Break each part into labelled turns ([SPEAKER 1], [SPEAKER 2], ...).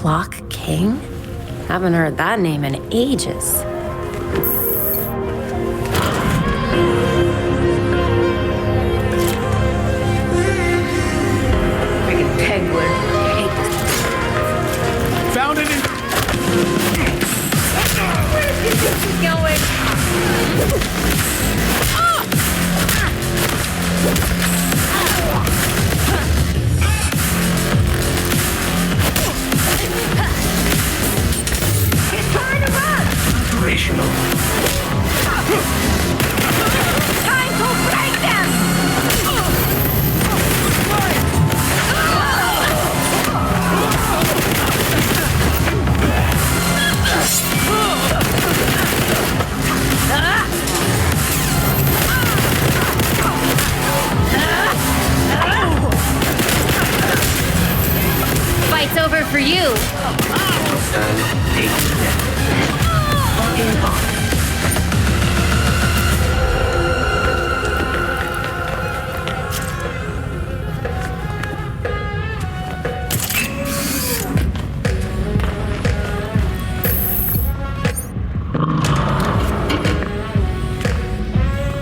[SPEAKER 1] Clock King? Haven't heard that name in ages. Friggin' pegwood. I hate this.
[SPEAKER 2] Found it in...
[SPEAKER 1] Where do you think she's going? It's time to run!
[SPEAKER 2] Operational.
[SPEAKER 1] Time to break them! Fight's over for you.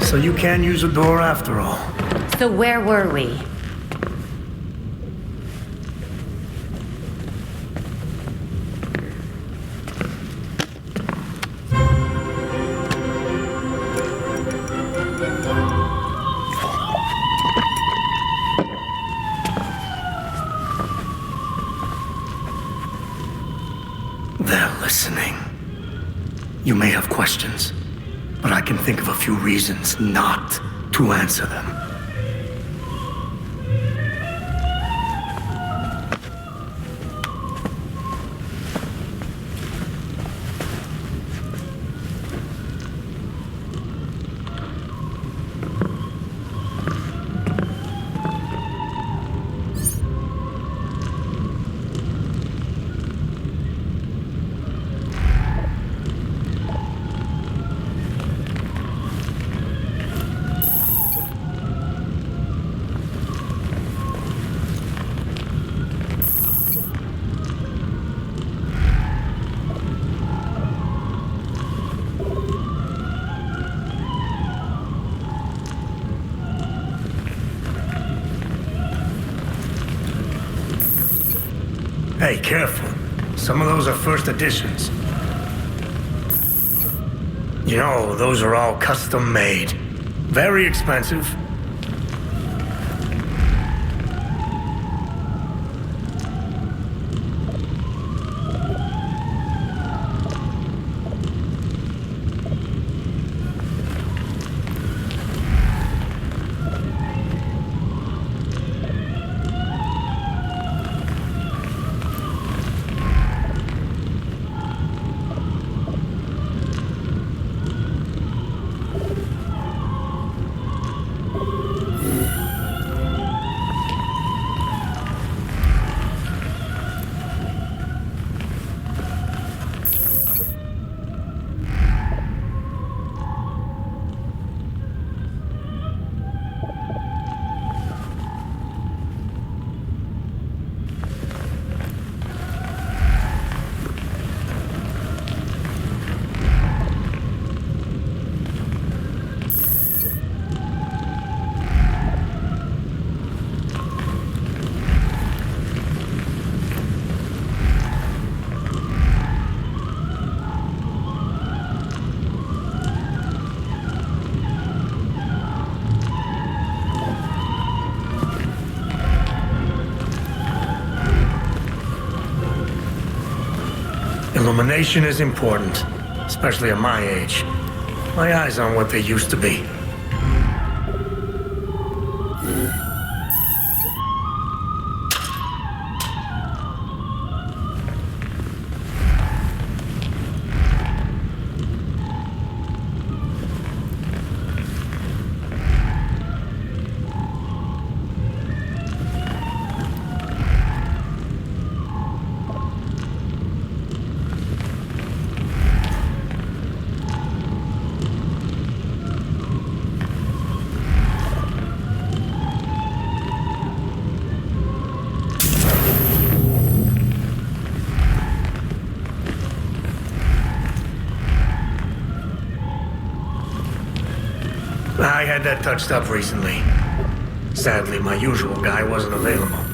[SPEAKER 2] So you can use a door after all.
[SPEAKER 1] So where were we?
[SPEAKER 2] They're listening. You may have questions, but I can think of a few reasons not to answer them. Hey, careful. Some of those are first editions. You know, those are all custom made. Very expensive. Illumination is important, especially at my age. My eyes aren't what they used to be. I had that touched up recently. Sadly, my usual guy wasn't available.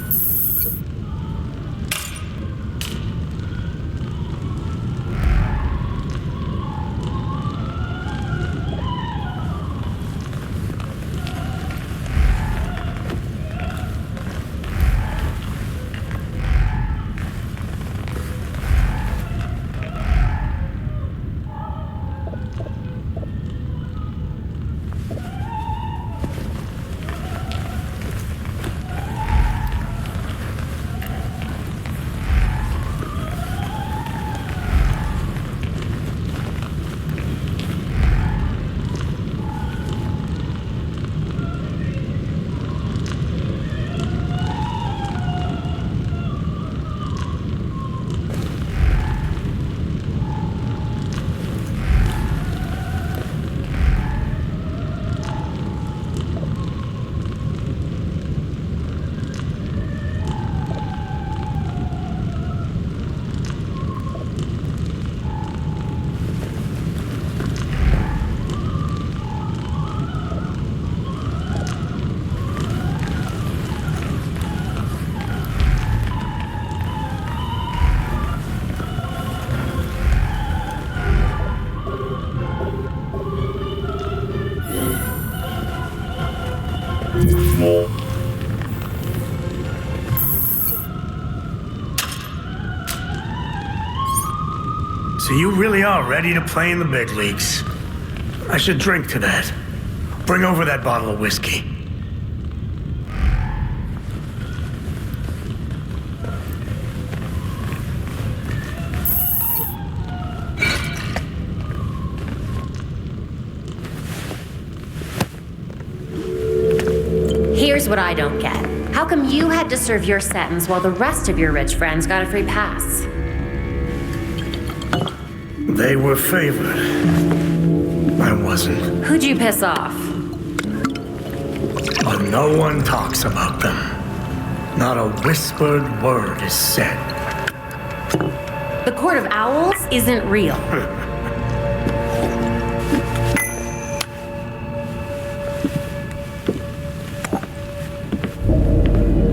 [SPEAKER 2] So you really are ready to play in the big leagues. I should drink to that. Bring over that bottle of whiskey.
[SPEAKER 1] Here's what I don't get. How come you had to serve your sentence while the rest of your rich friends got a free pass?
[SPEAKER 2] They were favored. I wasn't.
[SPEAKER 1] Who'd you piss off?
[SPEAKER 2] But no one talks about them. Not a whispered word is said.
[SPEAKER 1] The Court of Owls isn't real.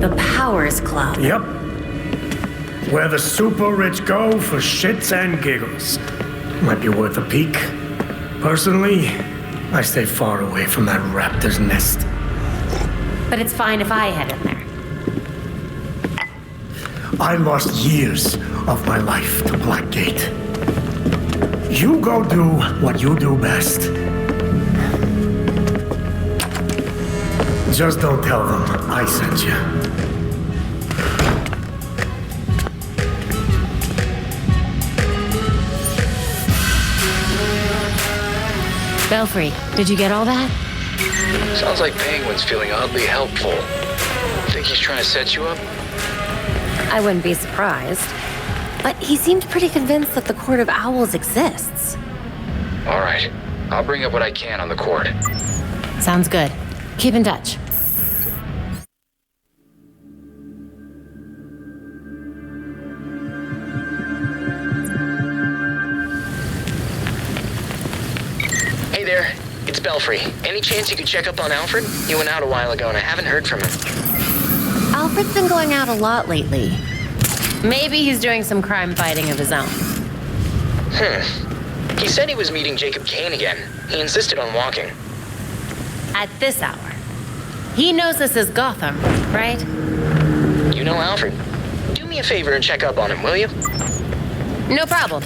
[SPEAKER 1] The Powers Club.
[SPEAKER 2] Yep. Where the super rich go for shits and giggles. Might be worth a peek. Personally, I stay far away from that raptor's nest.
[SPEAKER 1] But it's fine if I head in there.
[SPEAKER 2] I lost years of my life to Blackgate. You go do what you do best. Just don't tell them I sent you.
[SPEAKER 1] Belfry, did you get all that?
[SPEAKER 3] Sounds like Penguin's feeling oddly helpful. Think he's trying to set you up?
[SPEAKER 1] I wouldn't be surprised. But he seemed pretty convinced that the Court of Owls exists.
[SPEAKER 3] All right. I'll bring up what I can on the court.
[SPEAKER 1] Sounds good. Keep in touch.
[SPEAKER 3] Hey there. It's Belfry. Any chance you could check up on Alfred? He went out a while ago and I haven't heard from him.
[SPEAKER 1] Alfred's been going out a lot lately. Maybe he's doing some crime fighting of his own.
[SPEAKER 3] He said he was meeting Jacob Kane again. He insisted on walking.
[SPEAKER 1] At this hour. He knows this is Gotham, right?
[SPEAKER 3] You know Alfred. Do me a favor and check up on him, will you?
[SPEAKER 1] No problem.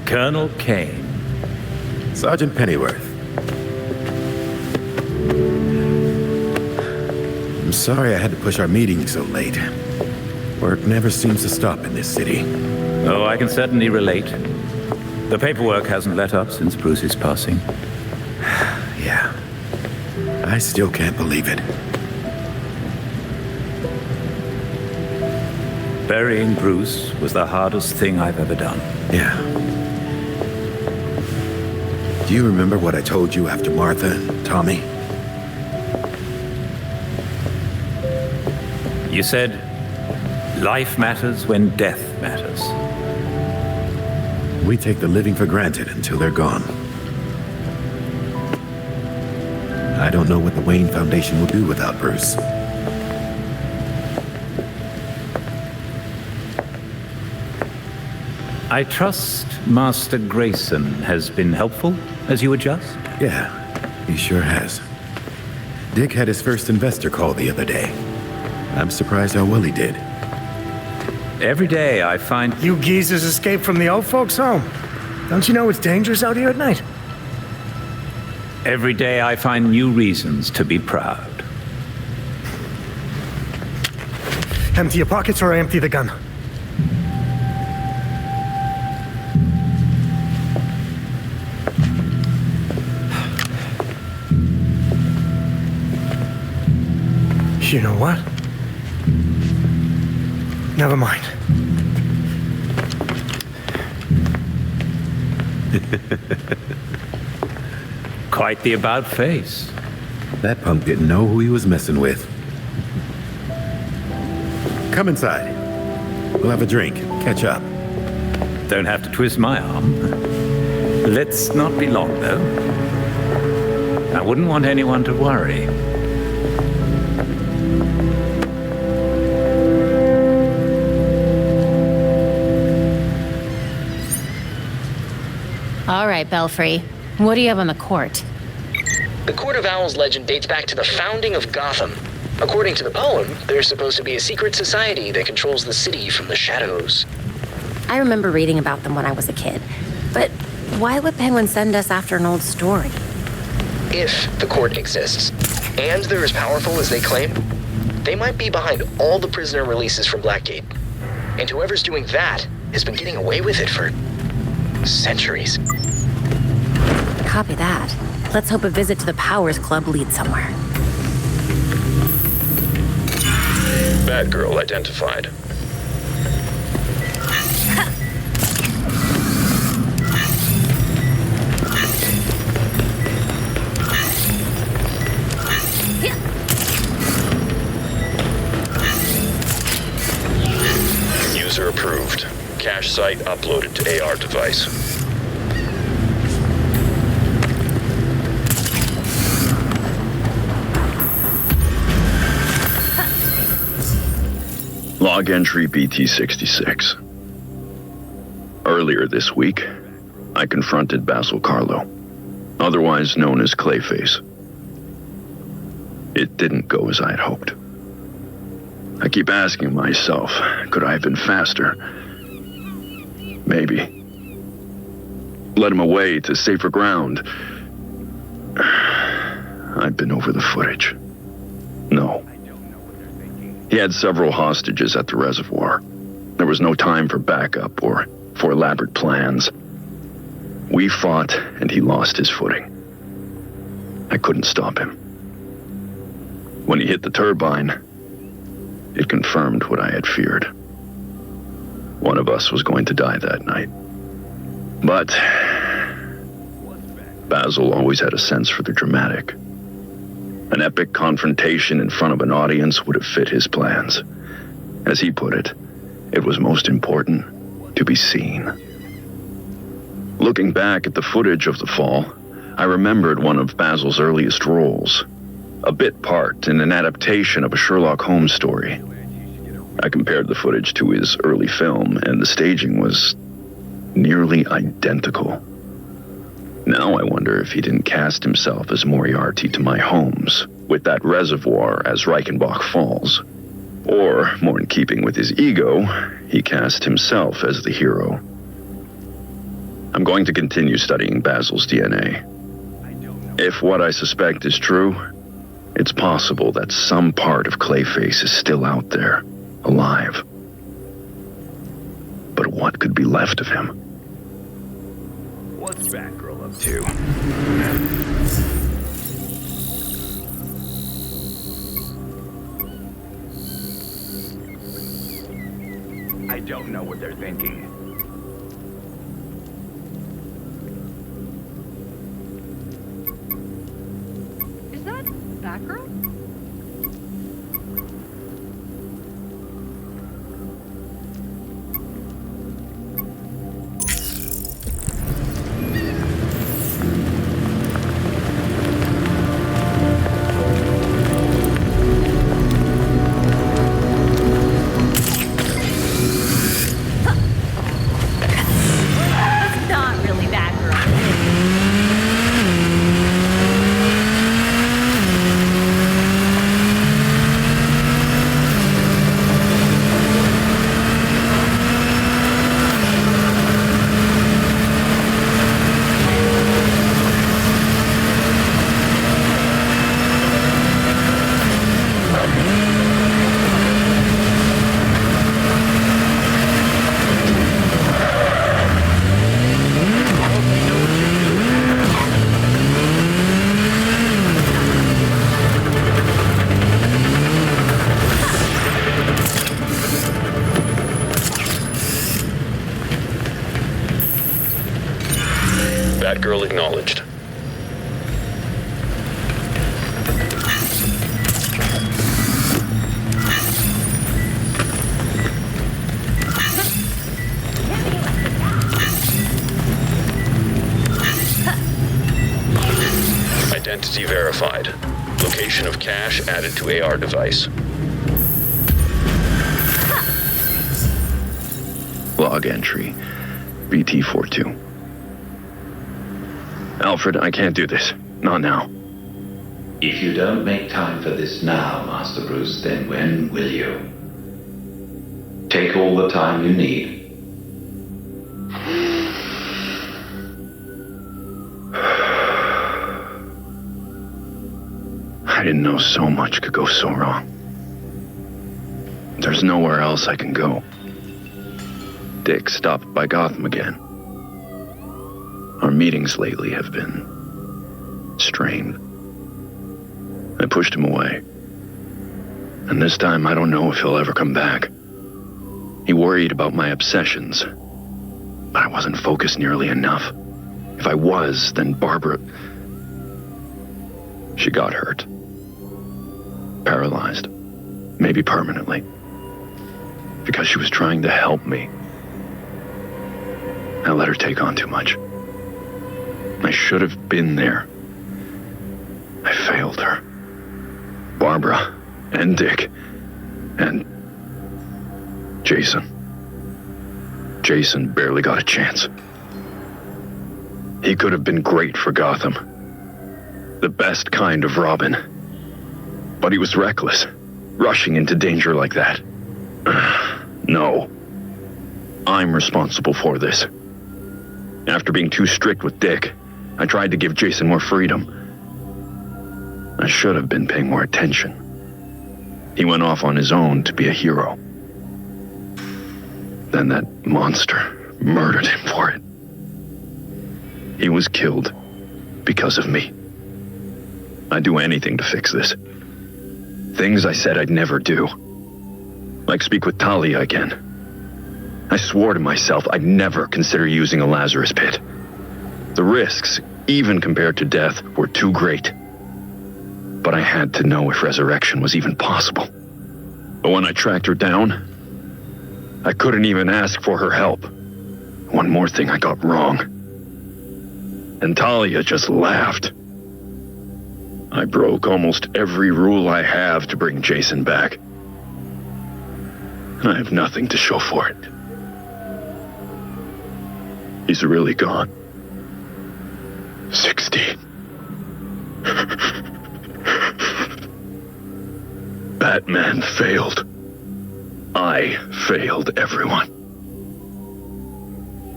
[SPEAKER 4] Colonel Kane.
[SPEAKER 5] Sergeant Pennyworth. I'm sorry I had to push our meeting so late. Work never seems to stop in this city.
[SPEAKER 4] Oh, I can certainly relate. The paperwork hasn't let up since Bruce's passing.
[SPEAKER 5] Yeah. I still can't believe it.
[SPEAKER 4] Burying Bruce was the hardest thing I've ever done.
[SPEAKER 5] Yeah. Do you remember what I told you after Martha and Tommy?
[SPEAKER 4] You said, life matters when death matters.
[SPEAKER 5] We take the living for granted until they're gone. I don't know what the Wayne Foundation will do without Bruce.
[SPEAKER 4] I trust Master Grayson has been helpful as you adjust?
[SPEAKER 5] Yeah, he sure has. Dick had his first investor call the other day. I'm surprised how well he did.
[SPEAKER 4] Every day I find...
[SPEAKER 2] You geezers escaped from the old folks' home. Don't you know it's dangerous out here at night?
[SPEAKER 4] Every day I find new reasons to be proud.
[SPEAKER 2] Empty your pockets or I empty the gun. You know what? Never mind.
[SPEAKER 4] Quite the about face.
[SPEAKER 5] That punk didn't know who he was messing with. Come inside. We'll have a drink, catch up.
[SPEAKER 4] Don't have to twist my arm. Let's not be long, though. I wouldn't want anyone to worry.
[SPEAKER 1] All right, Belfry. What do you have on the court?
[SPEAKER 3] The Court of Owls legend dates back to the founding of Gotham. According to the poem, there's supposed to be a secret society that controls the city from the shadows.
[SPEAKER 1] I remember reading about them when I was a kid. But why would Penguin send us after an old story?
[SPEAKER 3] If the court exists, and they're as powerful as they claim, they might be behind all the prisoner releases from Blackgate. And whoever's doing that has been getting away with it for centuries.
[SPEAKER 1] Copy that. Let's hope a visit to the Powers Club leads somewhere.
[SPEAKER 6] Batgirl identified. User approved. Cache site uploaded to AR device. Log entry BT-66. Earlier this week, I confronted Basil Carlo, otherwise known as Clayface. It didn't go as I had hoped. I keep asking myself, could I have been faster? Maybe. Led him away to safer ground. I've been over the footage. No. He had several hostages at the reservoir. There was no time for backup or for elaborate plans. We fought, and he lost his footing. I couldn't stop him. When he hit the turbine, it confirmed what I had feared. One of us was going to die that night. But Basil always had a sense for the dramatic. An epic confrontation in front of an audience would have fit his plans. As he put it, it was most important to be seen. Looking back at the footage of the fall, I remembered one of Basil's earliest roles, a bit part in an adaptation of a Sherlock Holmes story. I compared the footage to his early film, and the staging was nearly identical. Now I wonder if he didn't cast himself as Moriarty to my Holmes, with that reservoir as Reichenbach Falls. Or, more in keeping with his ego, he cast himself as the hero. I'm going to continue studying Basil's DNA. If what I suspect is true, it's possible that some part of Clayface is still out there, alive. But what could be left of him?
[SPEAKER 4] What's Batgirl up to? I don't know what they're thinking.
[SPEAKER 7] Is that Batgirl? That's not really Batgirl.
[SPEAKER 3] Batgirl acknowledged. Identity verified. Location of cache added to AR device.
[SPEAKER 6] Log entry, BT42. Alfred, I can't do this. Not now.
[SPEAKER 8] If you don't make time for this now, Master Bruce, then when will you? Take all the time you need.
[SPEAKER 6] I didn't know so much could go so wrong. There's nowhere else I can go. Dick stopped by Gotham again. Our meetings lately have been strained. I pushed him away. And this time I don't know if he'll ever come back. He worried about my obsessions, but I wasn't focused nearly enough. If I was, then Barbara... She got hurt. Paralyzed. Maybe permanently. Because she was trying to help me. I let her take on too much. I should have been there. I failed her. Barbara, and Dick, and Jason. Jason barely got a chance. He could have been great for Gotham. The best kind of Robin. But he was reckless, rushing into danger like that. No. I'm responsible for this. After being too strict with Dick, I tried to give Jason more freedom. I should have been paying more attention. He went off on his own to be a hero. Then that monster murdered him for it. He was killed because of me. I'd do anything to fix this. Things I said I'd never do. Like speak with Talia again. I swore to myself I'd never consider using a Lazarus pit. The risks, even compared to death, were too great. But I had to know if resurrection was even possible. But when I tracked her down, I couldn't even ask for her help. One more thing I got wrong. And Talia just laughed. I broke almost every rule I have to bring Jason back. And I have nothing to show for it. He's really gone. 16. Batman failed. I failed everyone.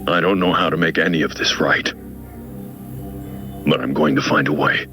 [SPEAKER 6] I don't know how to make any of this right. But I'm going to find a way.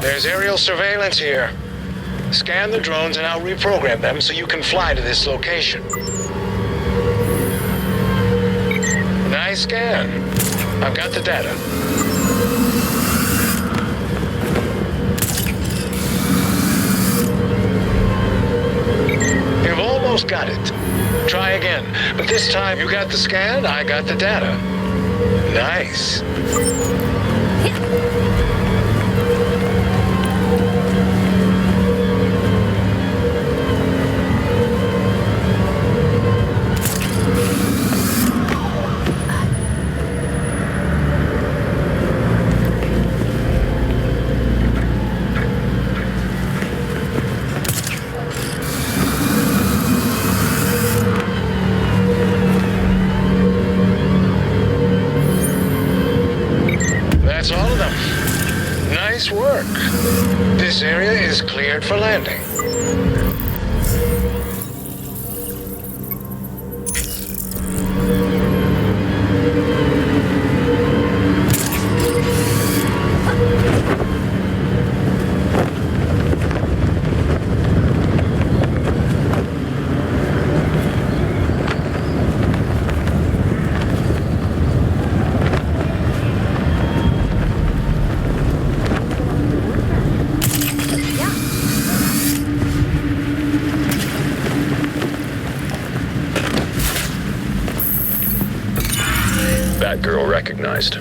[SPEAKER 9] There's aerial surveillance here. Scan the drones and I'll reprogram them so you can fly to this location. Nice scan. I've got the data. You've almost got it. Try again. But this time you got the scan, I got the data. Nice. That's all of them. Nice work. This area is cleared for landing. Batgirl recognized.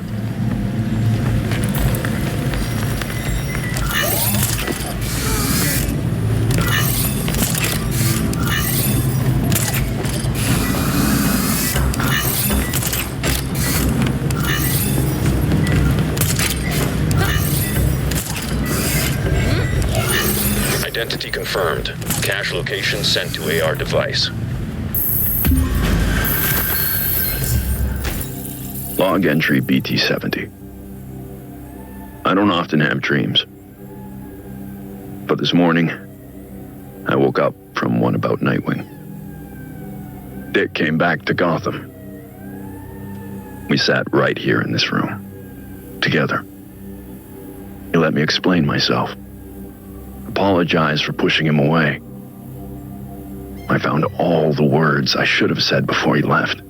[SPEAKER 9] Identity confirmed. Cache location sent to AR device.
[SPEAKER 6] Log entry BT-70. I don't often have dreams. But this morning, I woke up from one about Nightwing. Dick came back to Gotham. We sat right here in this room, together. He let me explain myself. Apologize for pushing him away. I found all the words I should have said before he left.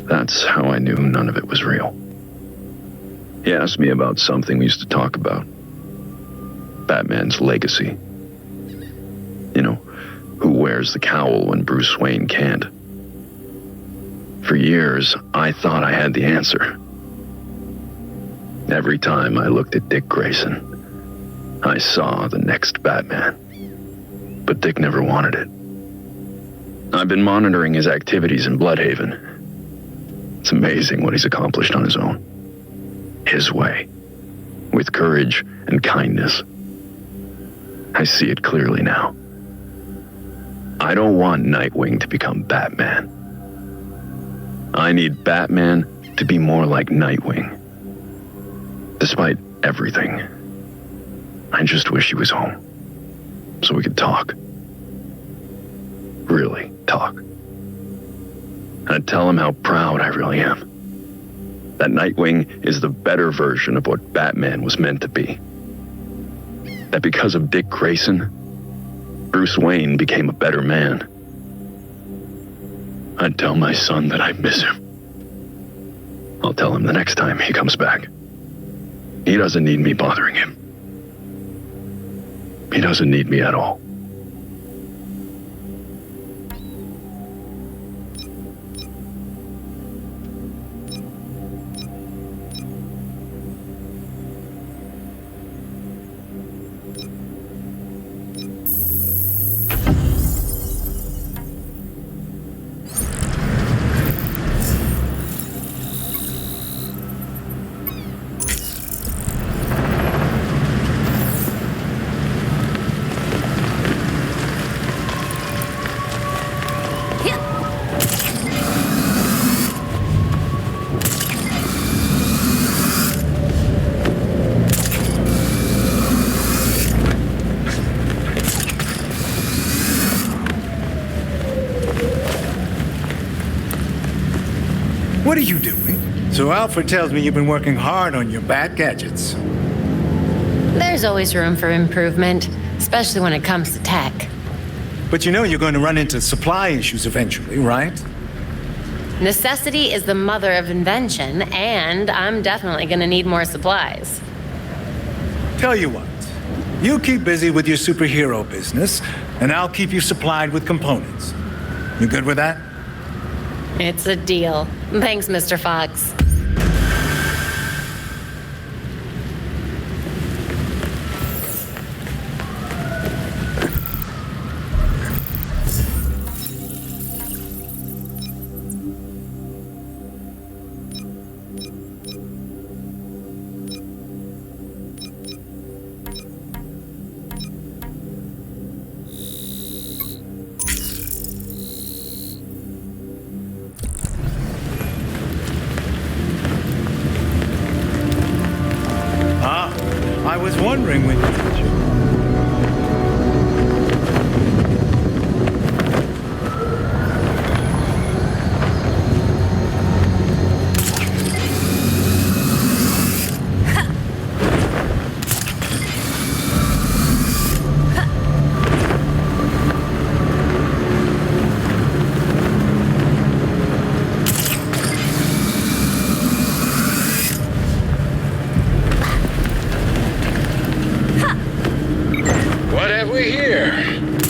[SPEAKER 6] That's how I knew none of it was real. He asked me about something we used to talk about. Batman's legacy. You know, who wears the cowl when Bruce Wayne can't. For years, I thought I had the answer. Every time I looked at Dick Grayson, I saw the next Batman. But Dick never wanted it. I've been monitoring his activities in Bloodhaven. It's amazing what he's accomplished on his own. His way. With courage and kindness. I see it clearly now. I don't want Nightwing to become Batman. I need Batman to be more like Nightwing. Despite everything, I just wish he was home. So we could talk. Really talk. I'd tell him how proud I really am. That Nightwing is the better version of what Batman was meant to be. That because of Dick Grayson, Bruce Wayne became a better man. I'd tell my son that I miss him. I'll tell him the next time he comes back. He doesn't need me bothering him. He doesn't need me at all.
[SPEAKER 10] What are you doing? So Alfred tells me you've been working hard on your bat gadgets.
[SPEAKER 1] There's always room for improvement, especially when it comes to tech.
[SPEAKER 10] But you know you're going to run into supply issues eventually, right?
[SPEAKER 1] Necessity is the mother of invention, and I'm definitely gonna need more supplies.
[SPEAKER 10] Tell you what, you keep busy with your superhero business, and I'll keep you supplied with components. You good with that?
[SPEAKER 1] It's a deal. Thanks, Mr. Fox.
[SPEAKER 10] I was wondering when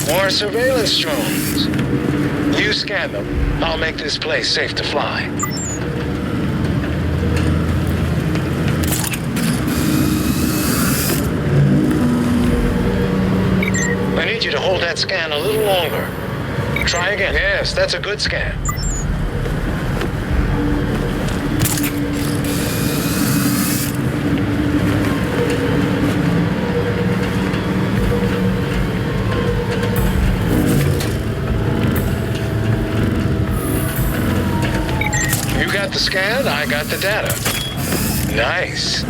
[SPEAKER 9] More surveillance drones. You scan them. I'll make this place safe to fly. I need you to hold that scan a little longer. Try again. Yes, that's a good scan. The scan, I got the data. Nice.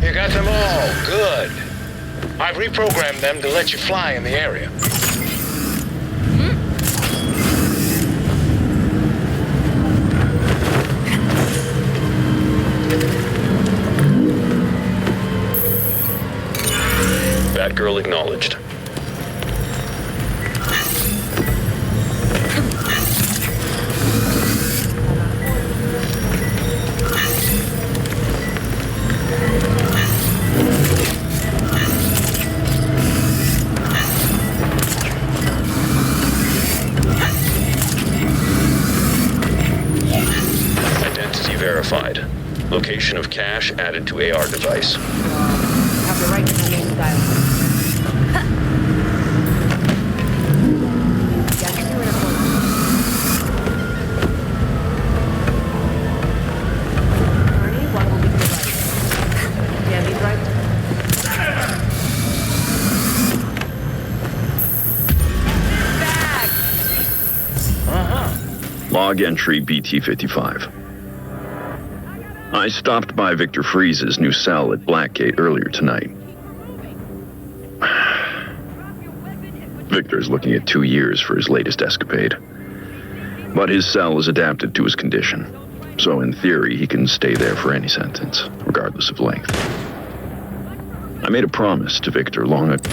[SPEAKER 9] You got them all. Good. I've reprogrammed them to let you fly in the area.
[SPEAKER 6] Batgirl acknowledged. Identity verified. Location of cache added to AR device.
[SPEAKER 7] Have the right to remain silent.
[SPEAKER 6] Log entry BT-55. I stopped by Victor Freeze's new cell at Blackgate earlier tonight. Victor's looking at 2 years for his latest escapade. But his cell is adapted to his condition, so in theory he can stay there for any sentence, regardless of length. I made a promise to Victor long ago.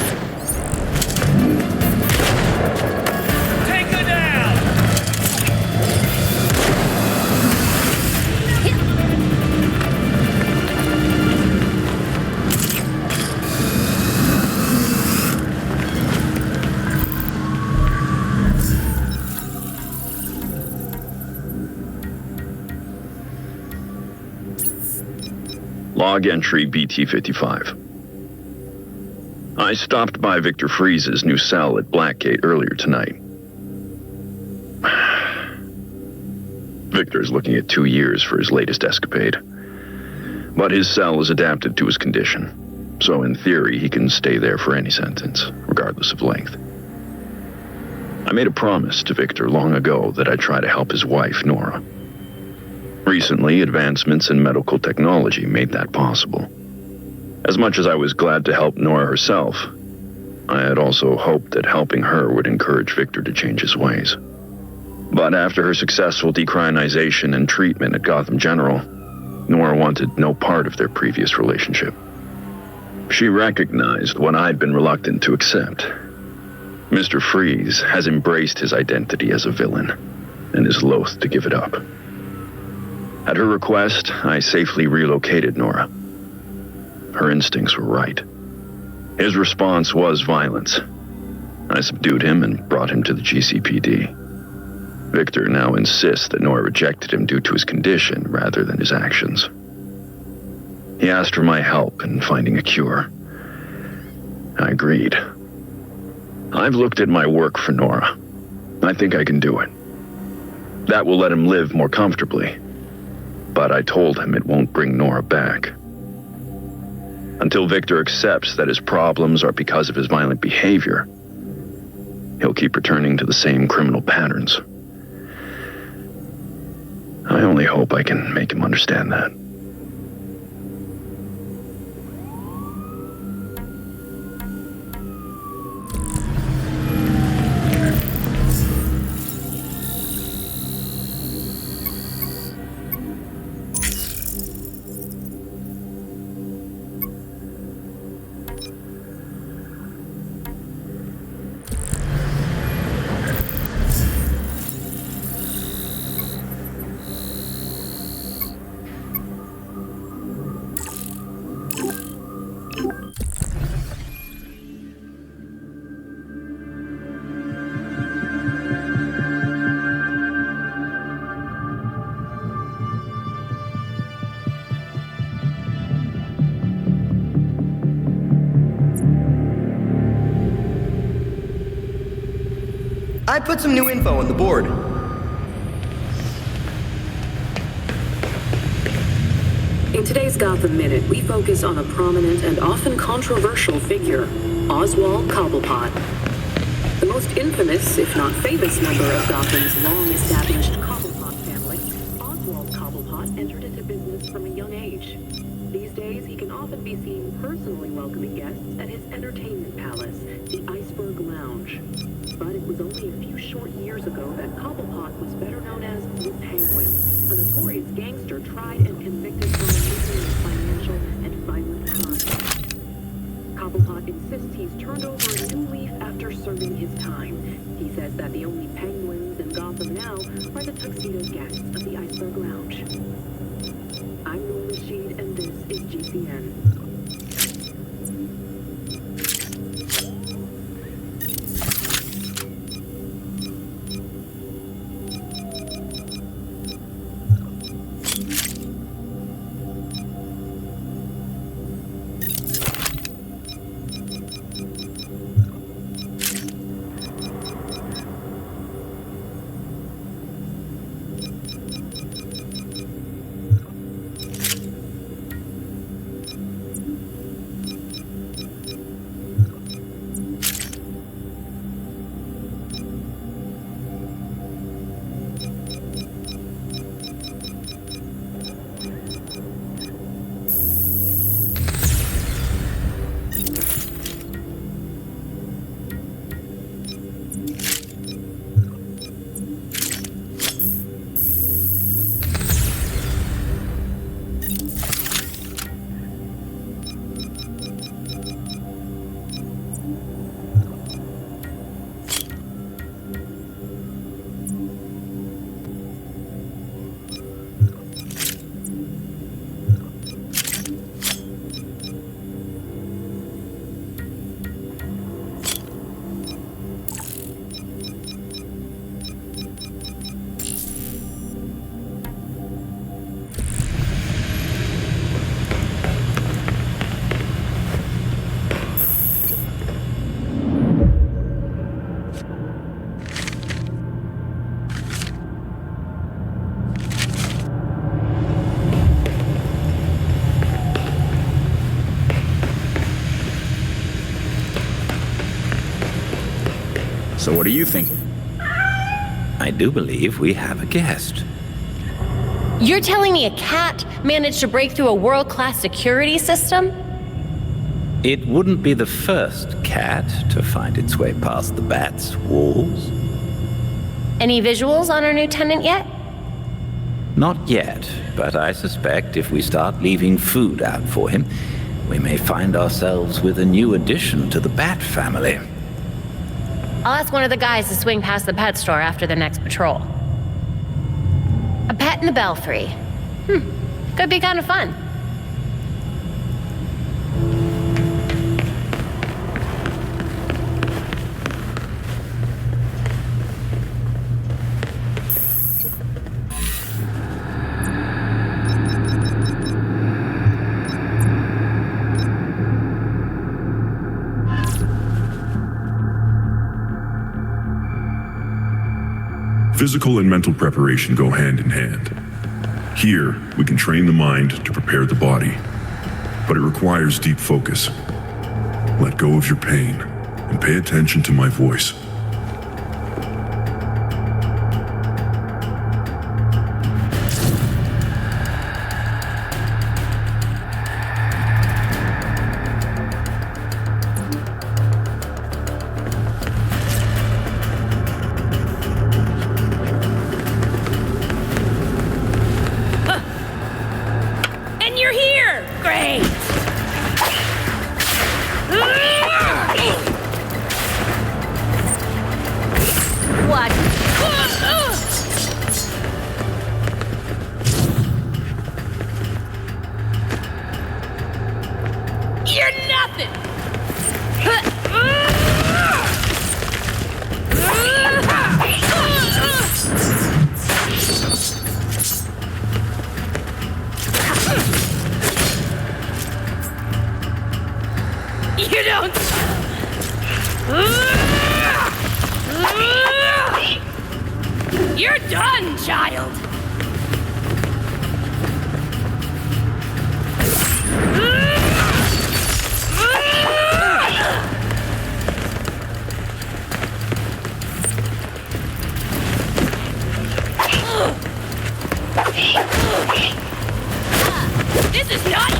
[SPEAKER 9] Take her down!
[SPEAKER 6] Log entry BT-55. I stopped by Victor Freeze's new cell at Blackgate earlier tonight. Victor's looking at 2 years for his latest escapade. But his cell is adapted to his condition, so in theory he can stay there for any sentence, regardless of length. I made a promise to Victor long ago that I'd try to help his wife, Nora. Recently, advancements in medical technology made that possible. As much as I was glad to help Nora herself, I had also hoped that helping her would encourage Victor to change his ways. But after her successful decriminalization and treatment at Gotham General, Nora wanted no part of their previous relationship. She recognized what I'd been reluctant to accept. Mr. Freeze has embraced his identity as a villain and is loath to give it up. At her request, I safely relocated Nora. Her instincts were right. His response was violence. I subdued him and brought him to the GCPD. Victor now insists that Nora rejected him due to his condition rather than his actions. He asked for my help in finding a cure. I agreed. I've looked at my work for Nora. I think I can do it. That will let him live more comfortably. But I told him it won't bring Nora back. Until Victor accepts that his problems are because of his violent behavior, he'll keep returning to the same criminal patterns. I only hope I can make him understand that.
[SPEAKER 11] I put some new info on the board.
[SPEAKER 12] In today's Gotham Minute, we focus on a prominent and often controversial figure, Oswald Cobblepot. The most infamous, if not famous, member of Gotham's long-established Cobblepot family, Oswald Cobblepot entered into business from a young age. These days, he can often be seen personally welcoming guests at his entertainment palace, the Iceberg Lounge. But it was only a few short years ago that Cobblepot was better known as the Penguin, a notorious gangster tried and convicted for a litany of financial and violent crimes. Cobblepot insists he's turned over a new leaf after serving his time. He says that the only penguins in Gotham now are the tuxedo guests of the Iceberg Lounge. I'm Noel Rashid, and this is GCN.
[SPEAKER 11] So what do you think?
[SPEAKER 4] I do believe we have a guest.
[SPEAKER 1] You're telling me a cat managed to break through a world-class security system?
[SPEAKER 4] It wouldn't be the first cat to find its way past the bat's walls.
[SPEAKER 1] Any visuals on our new tenant yet?
[SPEAKER 4] Not yet, but I suspect if we start leaving food out for him, we may find ourselves with a new addition to the bat family.
[SPEAKER 1] I'll ask one of the guys to swing past the pet store after the next patrol. A pet in the belfry. Could be kind of fun.
[SPEAKER 13] Physical and mental preparation go hand in hand. Here, we can train the mind to prepare the body, but it requires deep focus. Let go of your pain and pay attention to my voice.
[SPEAKER 14] You're done, child! This is not...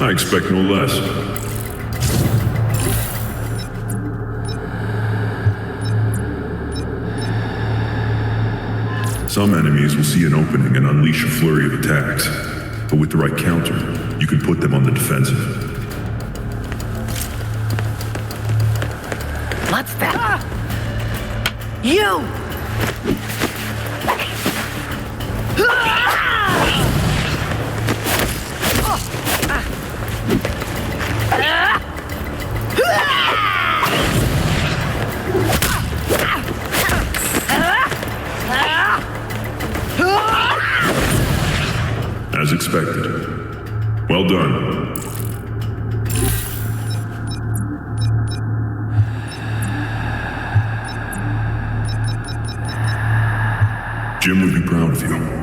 [SPEAKER 13] I expect no less. Some enemies will see an opening and unleash a flurry of attacks, but with the right counter, you can put them on the defensive.
[SPEAKER 14] What's that? You!
[SPEAKER 13] As expected. Well done. Jim would be proud of you.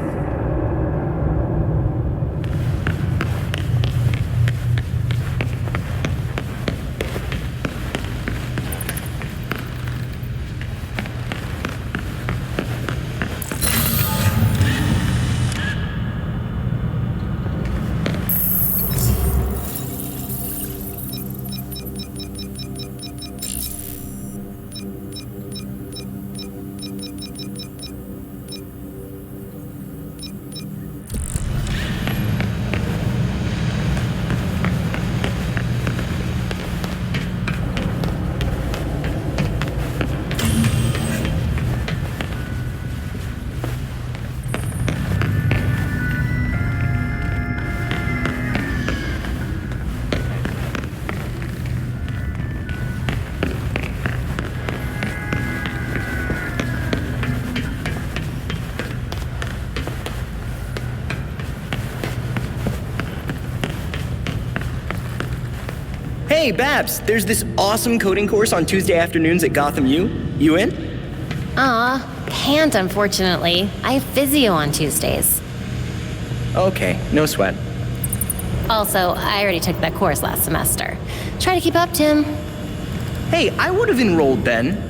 [SPEAKER 15] Hey, Babs, there's this awesome coding course on Tuesday afternoons at Gotham U. You in?
[SPEAKER 1] Can't, unfortunately. I have physio on Tuesdays.
[SPEAKER 11] Okay, no sweat.
[SPEAKER 1] Also, I already took that course last semester. Try to keep up, Tim.
[SPEAKER 11] Hey, I would have enrolled then.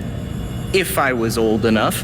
[SPEAKER 11] If I was old enough.